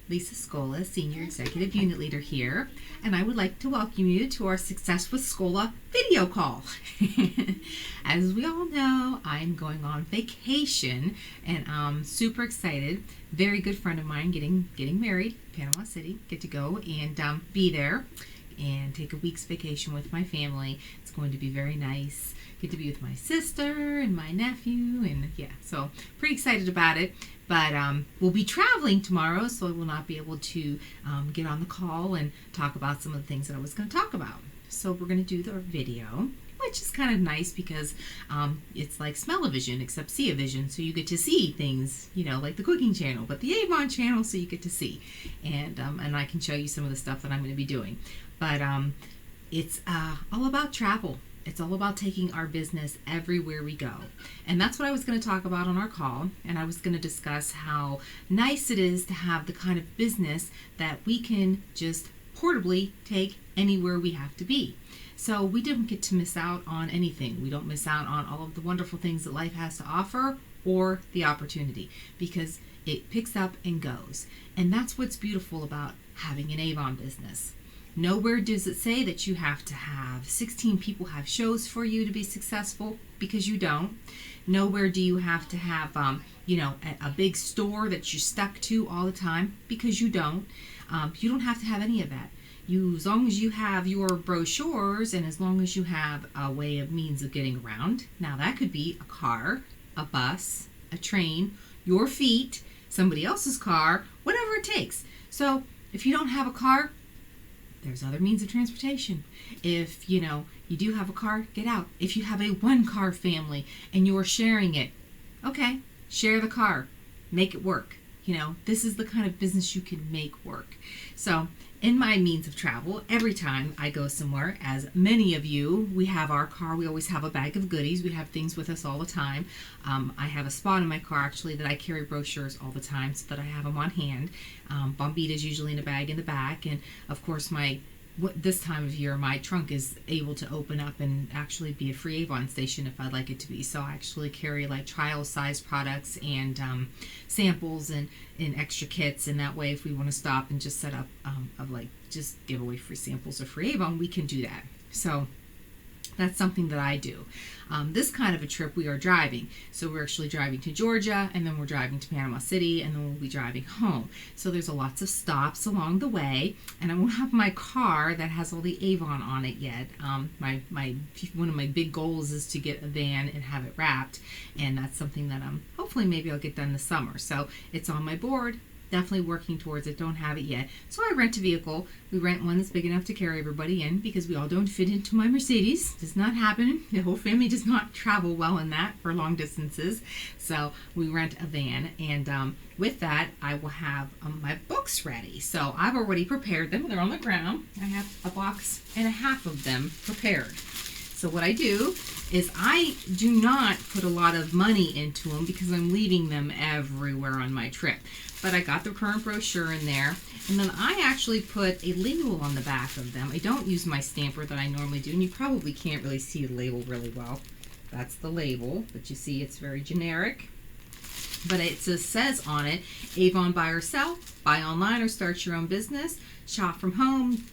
Lisa Scola, Senior Executive Unit Leader here, and I would like to welcome you to our Success with Scola video call. As we all know, I'm going on vacation, and I'm super excited. Very good friend of mine getting married, Panama City. Get to go and be there and take a week's vacation with my family. It's going to be very nice. Get to be with my sister and my nephew, and so pretty excited about it. But we'll be traveling tomorrow, so I will not be able to get on the call and talk about some of the things that I was going to talk about. So we're going to do the video, which is kind of nice because it's like smell-o-vision except see-o-vision, so you get to see things, like the cooking channel, but the Avon channel, so you get to see. And I can show you some of the stuff that I'm going to be doing. But it's all about travel. It's all about taking our business everywhere we go. And that's what I was going to talk about on our call. And I was going to discuss how nice it is to have the kind of business that we can just portably take anywhere we have to be. So we don't get to miss out on anything. We don't miss out on all of the wonderful things that life has to offer or the opportunity, because it picks up and goes. And that's what's beautiful about having an Avon business. Nowhere does it say that you have to have 16 people have shows for you to be successful, because you don't. Nowhere do you have to have, a big store that you're stuck to all the time, because you don't. You don't have to have any of that. As long as you have your brochures and as long as you have a way of means of getting around. Now that could be a car, a bus, a train, your feet, somebody else's car, whatever it takes. So if you don't have a car, there's other means of transportation. If, you do have a car, get out. If you have a one-car family and you're sharing it, okay, share the car. Make it work. This is the kind of business you can make work. So in my means of travel, every time I go somewhere, as many of you, we have our car. We always have a bag of goodies. We have things with us all the time. I have a spot in my car, actually, that I carry brochures all the time so that I have them on hand. Bombita is usually in a bag in the back. And, of course, this time of year, my trunk is able to open up and actually be a free Avon station if I'd like it to be. So I actually carry like trial size products and samples and extra kits. And that way, if we want to stop and just set up just give away free samples of free Avon, we can do that. So that's something that I do. This kind of a trip, we are driving. So we're actually driving to Georgia, and then we're driving to Panama City, and then we'll be driving home. So there's lots of stops along the way, and I won't have my car that has all the Avon on it yet. One of my big goals is to get a van and have it wrapped, and that's something that hopefully maybe I'll get done this summer. So it's on my board. Definitely working towards it. Don't have it yet. So I rent a vehicle. We rent one that's big enough to carry everybody in, because we all don't fit into my Mercedes. Does not happen. The whole family does not travel well in that for long distances. So we rent a van, and with that, I will have my books ready. So I've already prepared them. They're on the ground. I have a box and a half of them prepared. So what I do is I do not put a lot of money into them, because I'm leaving them everywhere on my trip. But I got the current brochure in there, and then I actually put a label on the back of them. I don't use my stamper that I normally do, and you probably can't really see the label really well. That's the label, but you see it's very generic. But it says on it, Avon buy or sell, buy online or start your own business, shop from home,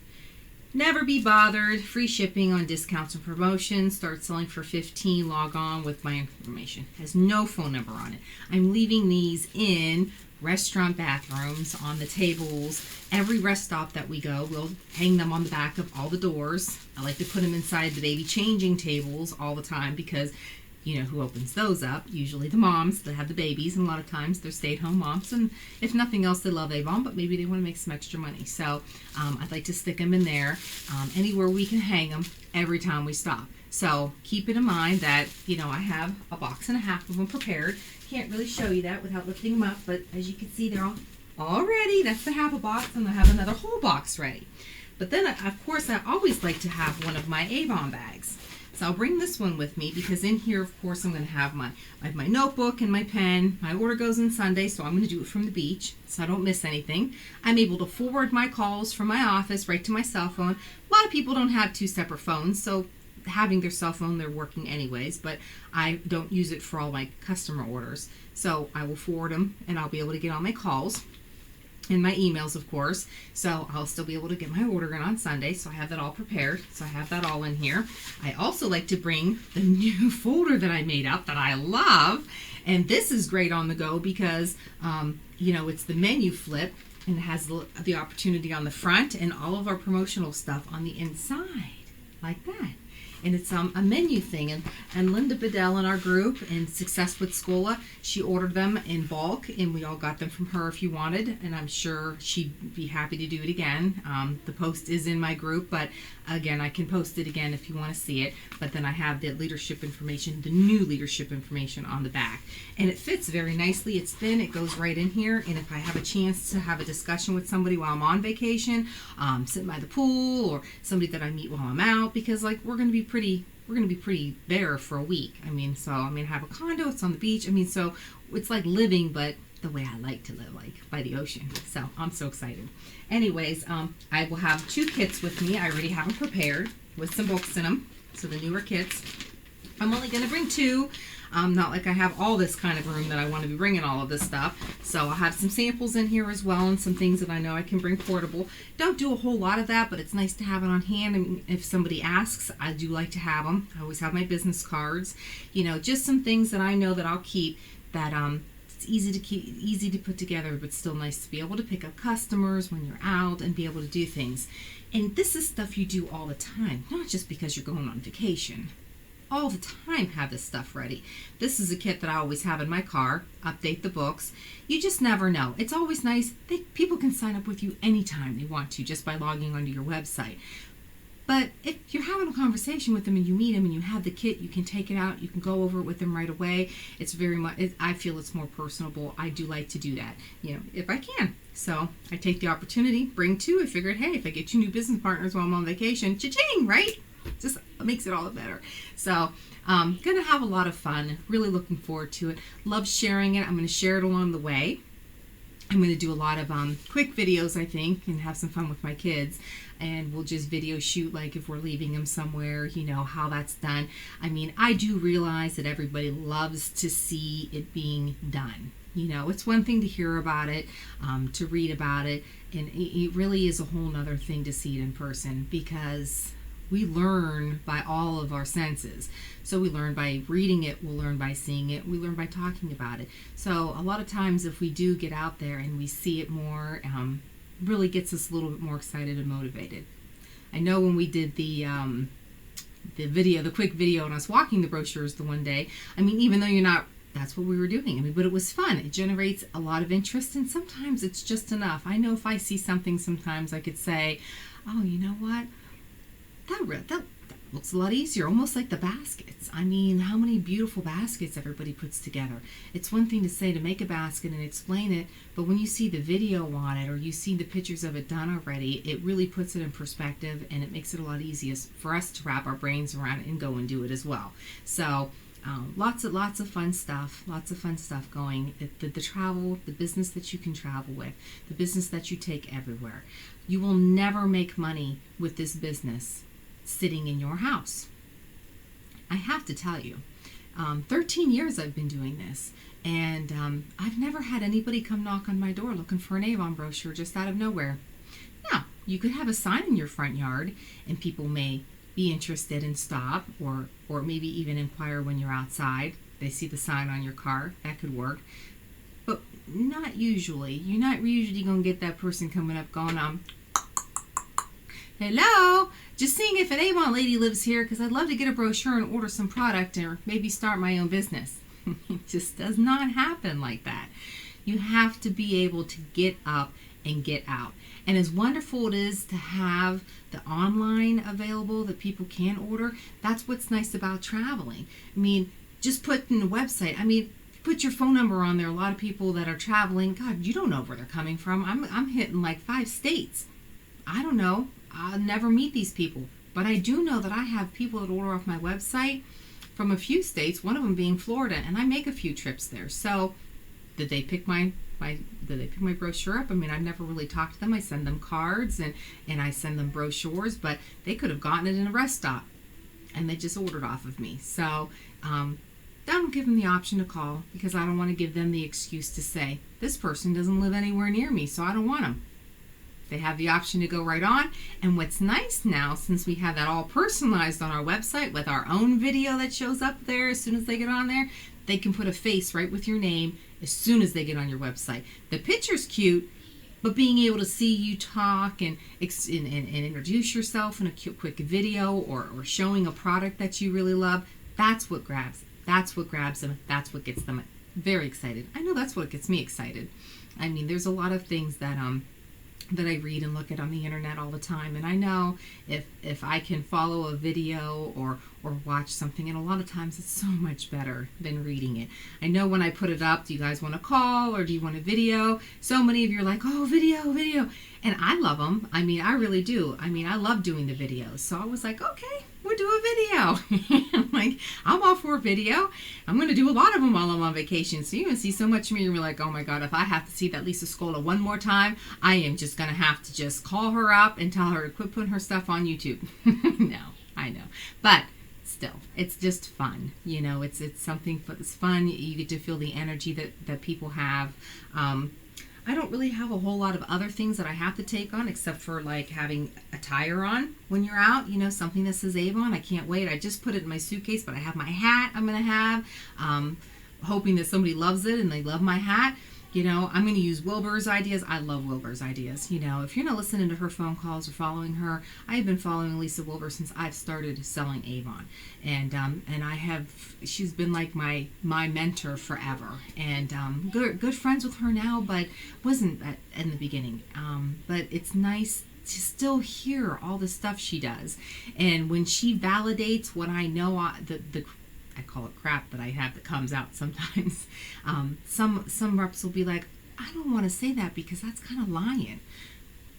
never be bothered, free shipping on discounts and promotions, start selling for $15, log on with my information. Has no phone number on it. I'm leaving these in restaurant bathrooms, on the tables. Every rest stop that we go, we'll hang them on the back of all the doors. I like to put them inside the baby changing tables all the time, because who opens those up? Usually the moms that have the babies, and a lot of times they're stay-at-home moms, and if nothing else, they love Avon, but maybe they want to make some extra money. So I'd like to stick them in there, anywhere we can hang them every time we stop. So keep it in mind that, I have a box and a half of them prepared. Can't really show you that without lifting them up, but as you can see, they're all ready. That's the half a box, and I have another whole box ready. But then, of course, I always like to have one of my Avon bags. So I'll bring this one with me, because in here, of course, I'm going to have my notebook and my pen. My order goes in Sunday, so I'm going to do it from the beach so I don't miss anything. I'm able to forward my calls from my office right to my cell phone. A lot of people don't have two separate phones, so having their cell phone, they're working anyways, but I don't use it for all my customer orders. So I will forward them, and I'll be able to get on my calls. in my emails, of course. So I'll still be able to get my order in on Sunday. So I have that all prepared. So I have that all in here. I also like to bring the new folder that I made up that I love. And this is great on the go because, it's the menu flip and it has the opportunity on the front and all of our promotional stuff on the inside like that. And it's a menu thing. And Linda Bedell in our group in Success with Scola, she ordered them in bulk, and we all got them from her if you wanted. And I'm sure she'd be happy to do it again. The post is in my group, but again, I can post it again if you want to see it. But then I have the leadership information, the new leadership information on the back. And it fits very nicely. It's thin. It goes right in here. And if I have a chance to have a discussion with somebody while I'm on vacation, sitting by the pool, or somebody that I meet while I'm out, because we're going to be pretty bare for a week. I have a condo, it's on the beach. So it's like living, but the way I like to live, like by the ocean. So I'm so excited. Anyways, I will have 2 kits with me. I already have them prepared with some books in them. So the newer kits. I'm only going to bring 2. Not like I have all this kind of room that I want to be bringing all of this stuff. So I'll have some samples in here as well and some things that I know I can bring portable. Don't do a whole lot of that, but it's nice to have it on hand. And if somebody asks, I do like to have them. I always have my business cards. Just some things that I know that I'll keep that it's easy to put together, but still nice to be able to pick up customers when you're out and be able to do things. And this is stuff you do all the time, not just because you're going on vacation. All the time have this stuff ready. This is a kit that I always have in my car. Update the books. You just never know. It's always nice. People can sign up with you anytime they want to just by logging onto your website. But if you're having a conversation with them and you meet them and you have the kit, you can take it out. You can go over it with them right away. It's very much, I feel it's more personable. I do like to do that, if I can. So I take the opportunity, bring 2. I figured, hey, if I get you new business partners while I'm on vacation, cha-ching, right? Just makes it all the better. So gonna have a lot of fun. Really looking forward to it. Love sharing it. I'm going to share it along the way. I'm going to do a lot of quick videos, I think, and have some fun with my kids. And we'll just video shoot, like if we're leaving them somewhere, how that's done. I do realize that everybody loves to see it being done. It's one thing to hear about it, to read about it, and it really is a whole nother thing to see it in person, because we learn by all of our senses. So we learn by reading it, we'll learn by seeing it, we learn by talking about it. So a lot of times if we do get out there and we see it more, really gets us a little bit more excited and motivated. I know when we did the quick video, and I was walking the brochures the one day, even though you're not, that's what we were doing. But it was fun. It generates a lot of interest, and sometimes it's just enough. I know if I see something, sometimes I could say, oh, you know what? That looks a lot easier, almost like the baskets. How many beautiful baskets everybody puts together. It's one thing to say to make a basket and explain it, but when you see the video on it or you see the pictures of it done already, it really puts it in perspective, and it makes it a lot easier for us to wrap our brains around it and go and do it as well. So lots of fun stuff, going. The travel, the business that you can travel with, the business that you take everywhere. You will never make money with this business sitting in your house. I have to tell you, 13 years I've been doing this, and I've never had anybody come knock on my door looking for an Avon brochure just out of nowhere. Now, you could have a sign in your front yard, and people may be interested and stop, or maybe even inquire when you're outside. They see the sign on your car. That could work. But not usually. You're not usually going to get that person coming up going, hello, just seeing if an Avon lady lives here because I'd love to get a brochure and order some product or maybe start my own business. It just does not happen like that. You have to be able to get up and get out. And as wonderful it is to have the online available that people can order, that's what's nice about traveling. Just put in a website. Put your phone number on there. A lot of people that are traveling, God, you don't know where they're coming from. I'm hitting like 5 states. I don't know. I'll never meet these people. But I do know that I have people that order off my website from a few states, one of them being Florida, and I make a few trips there. So did they pick my brochure up? I've never really talked to them. I send them cards and I send them brochures, but they could have gotten it in a rest stop and they just ordered off of me. So I don't give them the option to call because I don't want to give them the excuse to say, this person doesn't live anywhere near me, so I don't want them. They have the option to go right on. And what's nice now, since we have that all personalized on our website with our own video that shows up there as soon as they get on there, they can put a face right with your name as soon as they get on your website. The picture's cute, but being able to see you talk and introduce yourself in a quick video or showing a product that you really love, that's what grabs. That's what grabs them. That's what gets them very excited. I know that's what gets me excited. I mean, there's a lot of things that I read and look at on the internet all the time, and I know if I can follow a video or watch something, and a lot of times it's so much better than reading it. I know when I put it up, do you guys want a call or do you want a video? So many of you are like, oh, video, and I love them. I mean, I really do. I mean, I love doing the videos. So I was like, okay, we'll do a video. I'm like, I'm all for a video. I'm going to do a lot of them while I'm on vacation. So you're going to see so much of me. You're like, oh my God, if I have to see that Lisa Scola one more time, I am just going to have to just call her up and tell her to quit putting her stuff on YouTube. No, I know. But still, it's just fun. You know, it's something that's fun. You get to feel the energy that people have. I don't really have a whole lot of other things that I have to take on except for like having attire on when you're out, you know, something that says Avon. I can't wait. I just put it in my suitcase, but I have my hat I'm going to have, hoping that somebody loves it and they love my hat. You know, I'm going to use Wilbur's ideas. I love Wilbur's ideas. You know, if you're not listening to her phone calls or following her, I have been following Lisa Wilbur since I've started selling Avon. And she's been like my mentor forever. And good friends with her now, but wasn't in the beginning. But it's nice to still hear all the stuff she does. And when she validates what I know, I call it crap that I have that comes out sometimes. Some reps will be like, I don't want to say that because that's kind of lying.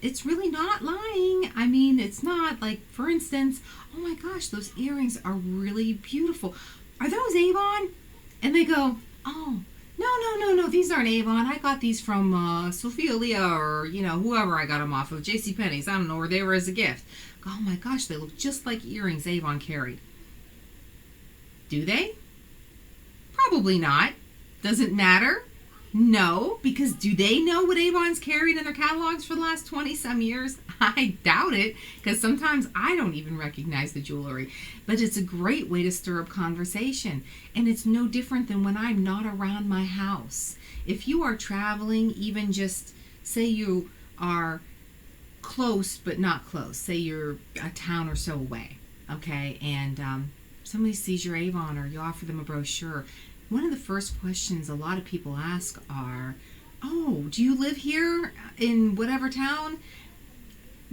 It's really not lying. I mean, it's not. Like, for instance, oh my gosh, those earrings are really beautiful. Are those Avon? And they go, oh, no, these aren't Avon. I got these from Sophia Leah or, you know, whoever I got them off of, JCPenney's. I don't know, or they were as a gift. Oh my gosh, they look just like earrings Avon carried. Do they? Probably not. Does it matter? No, because do they know what Avon's carried in their catalogs for the last 20-some years? I doubt it, because sometimes I don't even recognize the jewelry. But it's a great way to stir up conversation, and it's no different than when I'm not around my house. If you are traveling, even just say you are close but not close, say you're a town or so away, okay, and somebody sees your Avon or you offer them a brochure, one of the first questions a lot of people ask are, oh, do you live here in whatever town?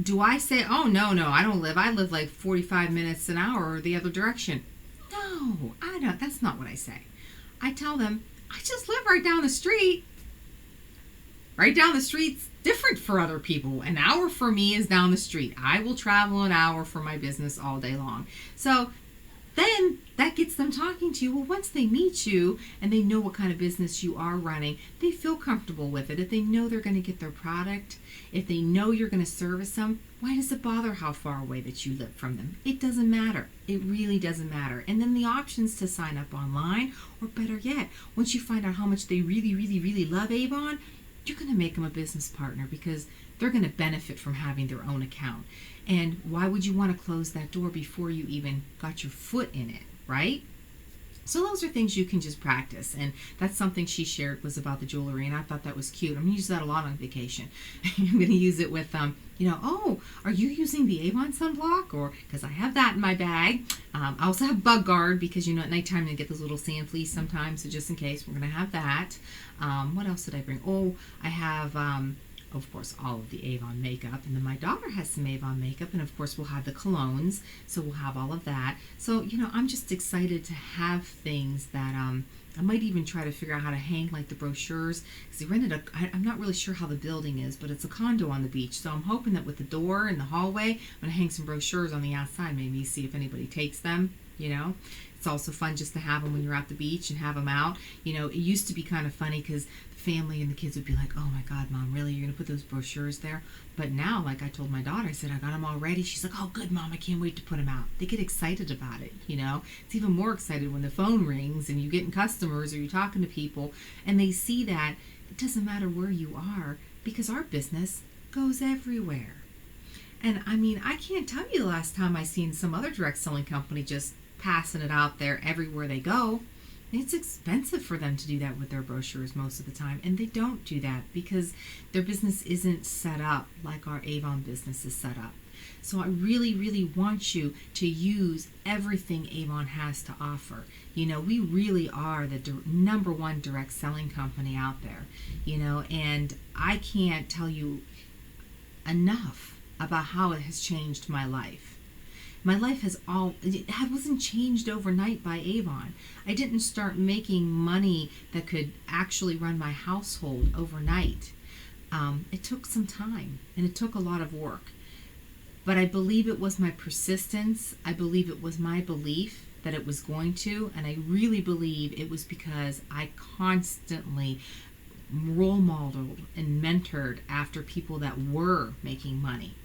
Do I say, oh, no, I don't live. I live like 45 minutes an hour the other direction. No, I don't. That's not what I say. I tell them, I just live right down the street. Right down the street's different for other people. An hour for me is down the street. I will travel an hour for my business all day long. So then that gets them talking to you. Well, once they meet you and they know what kind of business you are running, they feel comfortable with it. If they know they're going to get their product, if they know you're going to service them, why does it bother how far away that you live from them? It doesn't matter. It really doesn't matter. And then the options to sign up online, or better yet, once you find out how much they really, really, really love Avon, you're going to make them a business partner because they're going to benefit from having their own account. And why would you want to close that door before you even got your foot in it, right? So those are things you can just practice. And that's something she shared was about the jewelry. And I thought that was cute. I'm going to use that a lot on vacation. I'm going to use it with, oh, are you using the Avon sunblock? Or, because I have that in my bag. I also have Bug Guard because, at nighttime they get those little sand fleas sometimes. So just in case, we're going to have that. What else did I bring? Oh, I have... of course, all of the Avon makeup. And then my daughter has some Avon makeup. And of course, we'll have the colognes. So we'll have all of that. So, I'm just excited to have things that I might even try to figure out how to hang like the brochures. Because I'm not really sure how the building is, but it's a condo on the beach. So I'm hoping that with the door and the hallway, I'm going to hang some brochures on the outside. Maybe see if anybody takes them. you know. It's also fun just to have them when you're at the beach and have them out. You know, it used to be kind of funny because the family and the kids would be like, oh my God, Mom, really? You're going to put those brochures there? But now, like I told my daughter, I said, I got them all ready. She's like, oh, good, Mom, I can't wait to put them out. They get excited about it, you know. It's even more excited when the phone rings and you're getting customers or you're talking to people and they see that it doesn't matter where you are because our business goes everywhere. And I mean, I can't tell you the last time I seen some other direct selling company just passing it out there everywhere they go. It's expensive for them to do that with their brochures most of the time, and they don't do that because their business isn't set up like our Avon business is set up. So I really, really want you to use everything Avon has to offer. You know, we really are the number one direct selling company out there, you know, and I can't tell you enough about how it has changed my life. My life wasn't changed overnight by Avon. I didn't start making money that could actually run my household overnight. It took some time and it took a lot of work. But I believe it was my persistence. I believe it was my belief that it was going to. And I really believe it was because I constantly role modeled and mentored after people that were making money.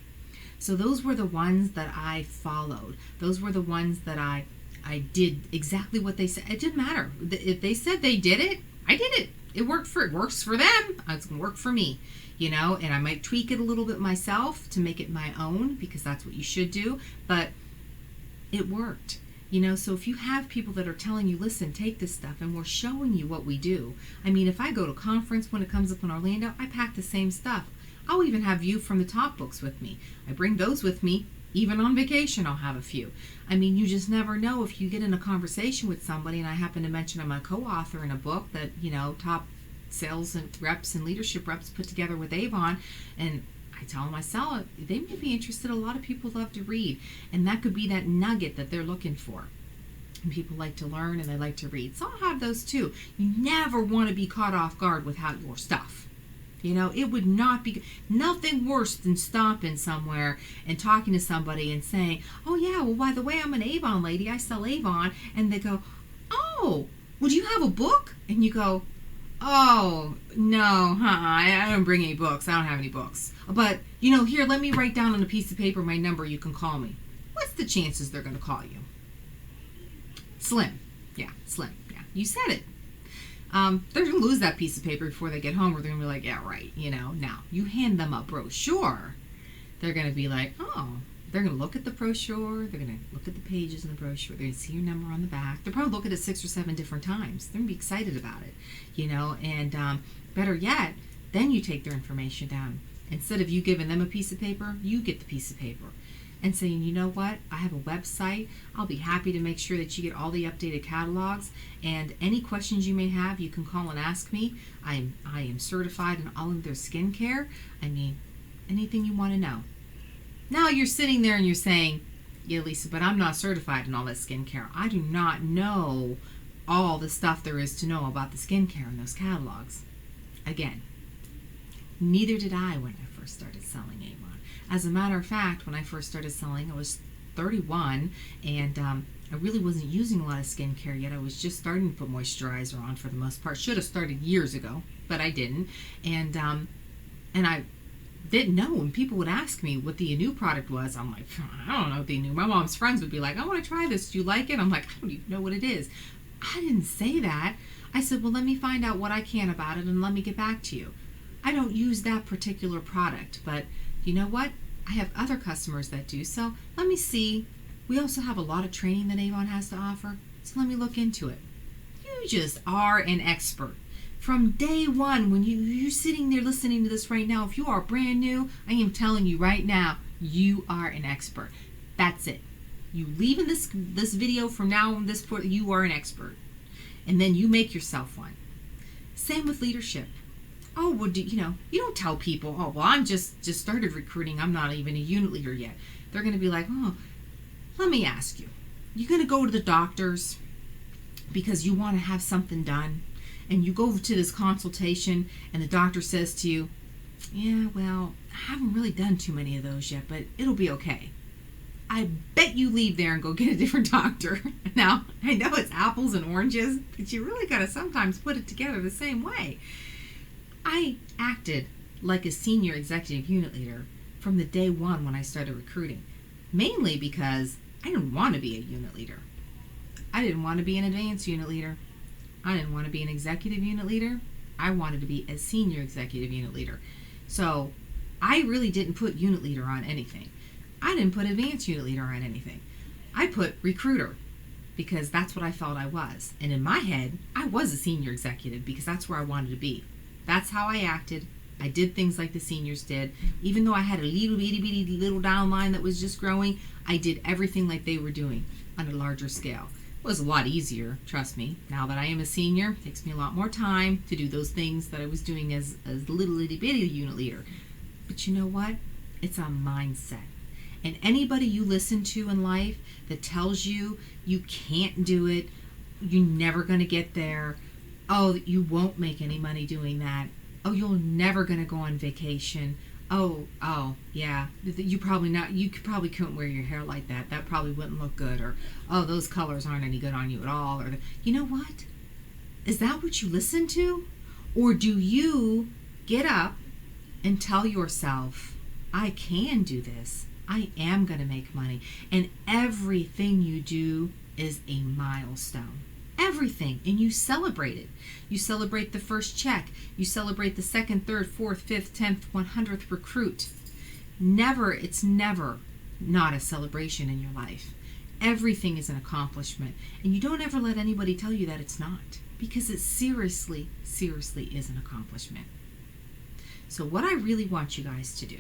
So those were the ones that I followed. Those were the ones that I did exactly what they said. It didn't matter. If they said they did it, I did it. It works for them. It's going to work for me, you know, and I might tweak it a little bit myself to make it my own because that's what you should do. But it worked, you know. So if you have people that are telling you, listen, take this stuff, and we're showing you what we do. I mean, if I go to a conference when it comes up in Orlando, I pack the same stuff. I'll even have View from the Top books with me. I bring those with me. Even on vacation, I'll have a few. I mean, you just never know if you get in a conversation with somebody, and I happen to mention I'm a co-author in a book that, you know, top sales and reps and leadership reps put together with Avon, and I tell them I sell it. They may be interested. A lot of people love to read, and that could be that nugget that they're looking for. And people like to learn, and they like to read. So I'll have those too. You never want to be caught off guard without your stuff. You know, it would not be nothing worse than stopping somewhere and talking to somebody and saying, oh yeah, well, by the way, I'm an Avon lady. I sell Avon. And they go, oh, would you have a book? And you go, oh, no, I don't bring any books. I don't have any books. But, you know, here, let me write down on a piece of paper my number. You can call me. What's the chances they're going to call you? Slim. Yeah, slim. Yeah, you said it. They're going to lose that piece of paper before they get home, or they're going to be like, yeah, right, you know. Now, you hand them a brochure, they're going to be like, oh, they're going to look at the brochure, they're going to look at the pages in the brochure, they're going to see your number on the back. They'll probably look at it 6 or 7 different times. They're going to be excited about it, you know, and better yet, then you take their information down. Instead of you giving them a piece of paper, you get the piece of paper. And saying, you know what, I have a website. I'll be happy to make sure that you get all the updated catalogs. And any questions you may have, you can call and ask me. I am certified in all of their skincare. I mean, anything you want to know. Now you're sitting there and you're saying, yeah, Lisa, but I'm not certified in all that skincare. I do not know all the stuff there is to know about the skincare in those catalogs. Again, neither did I when I first started selling Avon. As a matter of fact, when I first started selling, I was 31, and I really wasn't using a lot of skincare yet. I was just starting to put moisturizer on for the most part. Should have started years ago, but I didn't. And I didn't know when people would ask me what the new product was. I'm like, I don't know what the new. My mom's friends would be like, I want to try this. Do you like it? I'm like, I don't even know what it is. I didn't say that. I said, well, let me find out what I can about it and let me get back to you. I don't use that particular product, but you know what? I have other customers that do, so let me see. We also have a lot of training that Avon has to offer, so let me look into it. You just are an expert. From day one, when you're sitting there listening to this right now, if you are brand new, I am telling you right now, you are an expert. That's it. You leaving this video from now on this point, you are an expert. And then you make yourself one. Same with leadership. Oh, well, you don't tell people, oh, well, I'm just started recruiting. I'm not even a unit leader yet. They're going to be like, oh, let me ask you. You're going to go to the doctors because you want to have something done, and you go to this consultation, and the doctor says to you, yeah, well, I haven't really done too many of those yet, but it'll be okay. I bet you leave there and go get a different doctor. Now, I know it's apples and oranges, but you really got to sometimes put it together the same way. I acted like a senior executive unit leader from the day one when I started recruiting, mainly because I didn't want to be a unit leader. I didn't want to be an advanced unit leader. I didn't want to be an executive unit leader. I wanted to be a senior executive unit leader. So I really didn't put unit leader on anything. I didn't put advanced unit leader on anything. I put recruiter because that's what I felt I was. And in my head, I was a senior executive because that's where I wanted to be. That's how I acted. I did things like the seniors did. Even though I had a little bitty little downline that was just growing, I did everything like they were doing on a larger scale. It was a lot easier, trust me. Now that I am a senior, it takes me a lot more time to do those things that I was doing as a little itty bitty unit leader. But you know what? It's a mindset. And anybody you listen to in life that tells you you can't do it, you're never going to get there, oh, you won't make any money doing that, oh, you're never going to go on vacation, oh, yeah, you probably couldn't wear your hair like that, that probably wouldn't look good, or, oh, those colors aren't any good on you at all, or, you know what? Is that what you listen to? Or do you get up and tell yourself, I can do this, I am going to make money, and everything you do is a milestone. Everything, and you celebrate it. You celebrate the first check. You celebrate the second, third, fourth, fifth, 10th, 100th recruit. It's never not a celebration in your life. Everything is an accomplishment, and you don't ever let anybody tell you that it's not, because it seriously is an accomplishment. So what I really want you guys to do,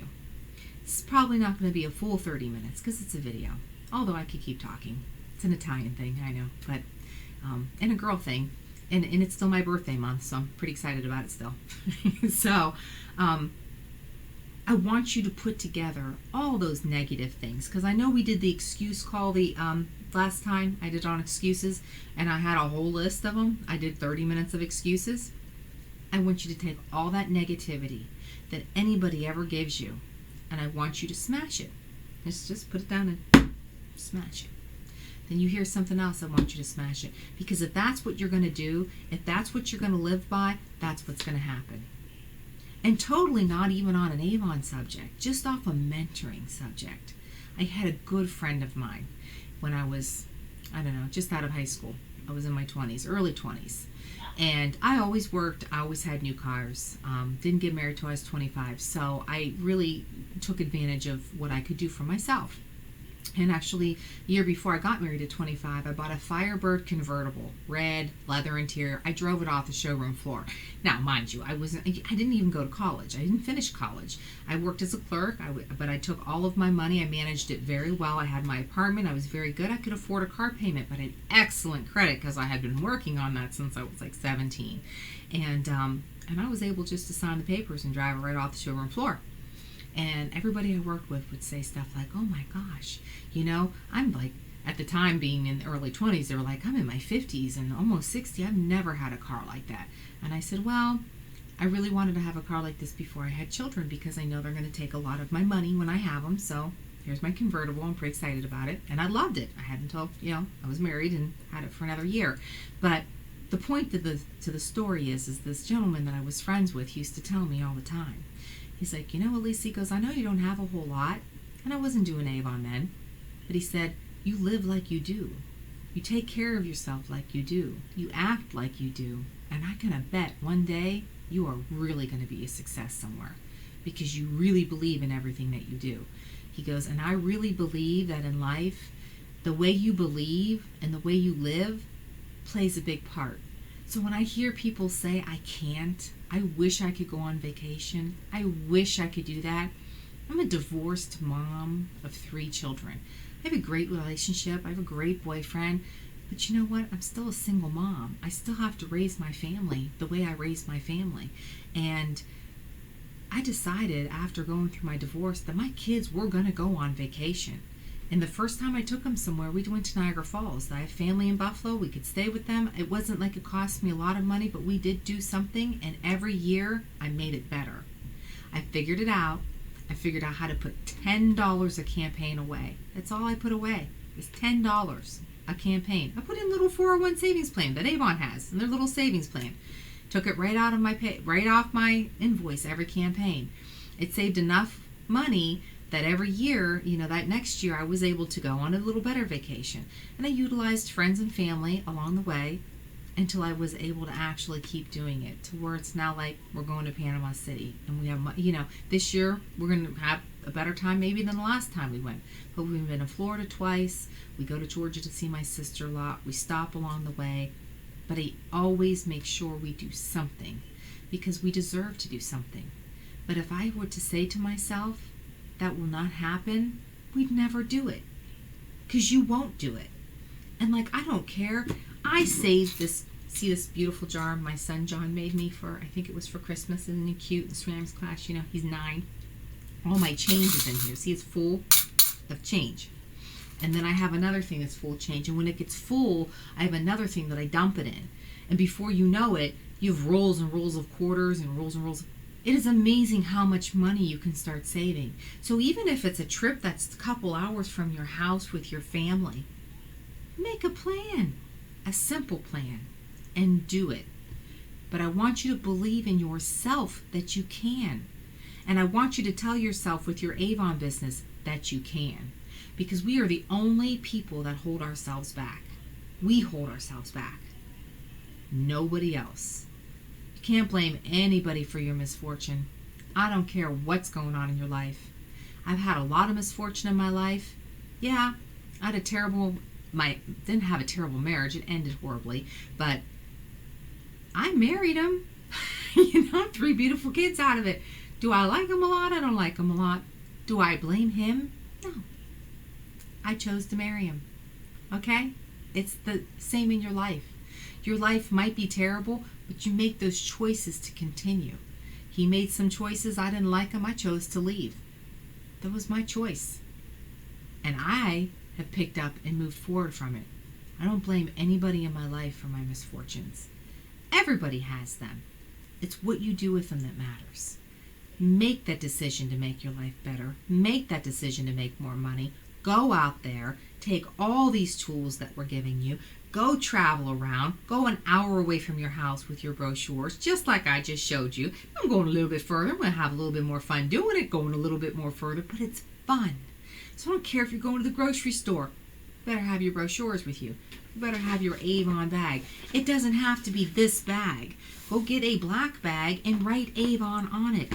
it's probably not going to be a full 30 minutes because it's a video, although I could keep talking. It's an Italian thing, I know, but and a girl thing, and it's still my birthday month, so I'm pretty excited about it still. So I want you to put together all those negative things, because I know we did the excuse call the last time I did on excuses, and I had a whole list of them. I did 30 minutes of excuses. I want you to take all that negativity that anybody ever gives you, and I want you to smash it. Just put it down and smash it. Then you hear something else, I want you to smash it. Because if that's what you're going to do, if that's what you're going to live by, that's what's going to happen. And totally not even on an Avon subject, just off a mentoring subject. I had a good friend of mine when I was, I don't know, just out of high school. I was in my 20s, early 20s. And I always worked, I always had new cars. Didn't get married till I was 25, so I really took advantage of what I could do for myself. And actually, a year before I got married at 25, I bought a Firebird convertible, red, leather interior. I drove it off the showroom floor. Now, mind you, I didn't even go to college. I didn't finish college. I worked as a clerk, but I took all of my money. I managed it very well. I had my apartment. I was very good. I could afford a car payment, but I had excellent credit because I had been working on that since I was like 17. And I was able just to sign the papers and drive it right off the showroom floor. And everybody I worked with would say stuff like, oh my gosh, you know, I'm like, at the time being in the early 20s, they were like, I'm in my 50s and almost 60. I've never had a car like that. And I said, well, I really wanted to have a car like this before I had children because I know they're going to take a lot of my money when I have them. So here's my convertible. I'm pretty excited about it. And I loved it. I had until, I was married and had it for another year. But the point to the story is this gentleman that I was friends with used to tell me all the time. He's like, Elise, he goes, I know you don't have a whole lot, and I wasn't doing Avon then, but he said, you live like you do. You take care of yourself like you do. You act like you do. And I can bet one day you are really going to be a success somewhere because you really believe in everything that you do. He goes, and I really believe that in life, the way you believe and the way you live plays a big part. So when I hear people say, I can't, I wish I could go on vacation, I wish I could do that. I'm a divorced mom of 3 children. I have a great relationship, I have a great boyfriend, but you know what? I'm still a single mom. I still have to raise my family the way I raised my family. And I decided after going through my divorce that my kids were going to go on vacation. And the first time I took them somewhere, we went to Niagara Falls. I have family in Buffalo. We could stay with them. It wasn't like it cost me a lot of money, but we did do something, and every year I made it better. I figured it out. I I figured out how to put $10 a campaign away. That's all I put away. It's $10 a campaign. I put in a little 401 savings plan that Avon has, and their little savings plan. Took it right out of my right off my invoice every campaign. It saved enough money that every year, that next year I was able to go on a little better vacation. And I utilized friends and family along the way until I was able to actually keep doing it, to where it's now like we're going to Panama City and we have, this year we're going to have a better time maybe than the last time we went. But we've been to Florida twice. We go to Georgia to see my sister a lot. We stop along the way. But I always make sure we do something, because we deserve to do something. But if I were to say to myself, that will not happen, we'd never do it. Because you won't do it. And I don't care. I saved this, see this beautiful jar my son John made me for, I think it was for Christmas. Isn't he cute in ceramics class? He's 9. All my change is in here. See, it's full of change. And then I have another thing that's full of change. And when it gets full, I have another thing that I dump it in. And before you know it, you have rolls and rolls of quarters and rolls of... It is amazing how much money you can start saving. So even if it's a trip that's a couple hours from your house with your family, make a plan, a simple plan, and do it. But I want you to believe in yourself that you can. And I want you to tell yourself with your Avon business that you can. Because we are the only people that hold ourselves back. We hold ourselves back. Nobody else. You can't blame anybody for your misfortune. I don't care what's going on in your life. I've had a lot of misfortune in my life. Yeah, I had didn't have a terrible marriage. It ended horribly. But I married him. 3 beautiful kids out of it. Do I like him a lot? I don't like him a lot. Do I blame him? No. I chose to marry him. Okay? It's the same in your life. Your life might be terrible, but you make those choices to continue. He made some choices. I didn't like him. I chose to leave. That was my choice. And I have picked up and moved forward from it. I don't blame anybody in my life for my misfortunes. Everybody has them. It's what you do with them that matters. Make that decision to make your life better. Make that decision to make more money. Go out there, take all these tools that we're giving you, go travel around, go an hour away from your house with your brochures, just like I just showed you. I'm going a little bit further. I'm going to have a little bit more fun doing it, going a little bit more further, but it's fun. So I don't care if you're going to the grocery store. You better have your brochures with you. You better have your Avon bag. It doesn't have to be this bag. Go get a black bag and write Avon on it.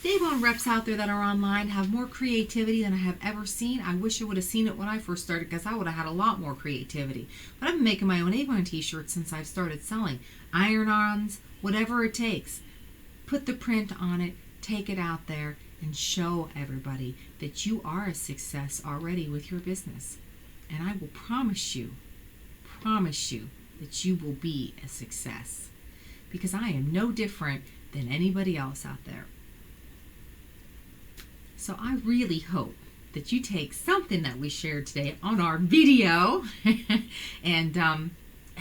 The Avon reps out there that are online have more creativity than I have ever seen. I wish I would have seen it when I first started, because I would have had a lot more creativity. But I've been making my own Avon t-shirts since I've started selling. Iron-ons, whatever it takes. Put the print on it, take it out there, and show everybody that you are a success already with your business. And I will promise you that you will be a success. Because I am no different than anybody else out there. So I really hope that you take something that we shared today on our video and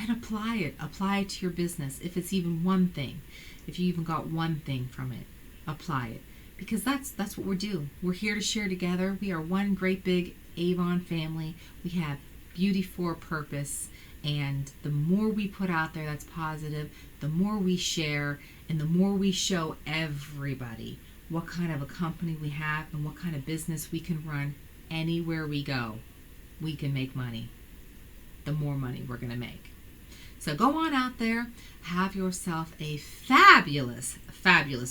apply it. Apply it to your business. If it's even one thing, if you even got one thing from it, apply it. Because that's what we're doing. We're here to share together. We are one great big Avon family. We have beauty for a purpose. And the more we put out there that's positive, the more we share, and the more we show everybody what kind of a company we have and what kind of business we can run anywhere we go, we can make money. The more money we're going to make. So go on out there, have yourself a fabulous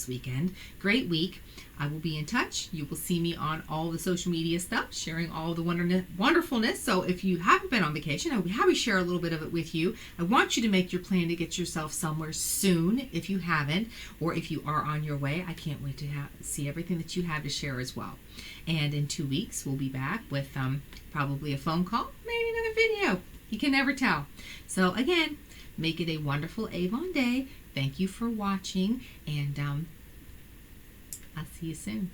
weekend, great week. I will be in touch. You will see me on all the social media stuff, sharing all the wonderfulness. So if you haven't been on vacation, I will be happy to share a little bit of it with you. I want you to make your plan to get yourself somewhere soon if you haven't, or if you are on your way. I can't wait to see everything that you have to share as well. And in 2 weeks, we'll be back with probably a phone call, maybe another video. You can never tell. So again, make it a wonderful Avon day. Thank you for watching, and I'll see you soon.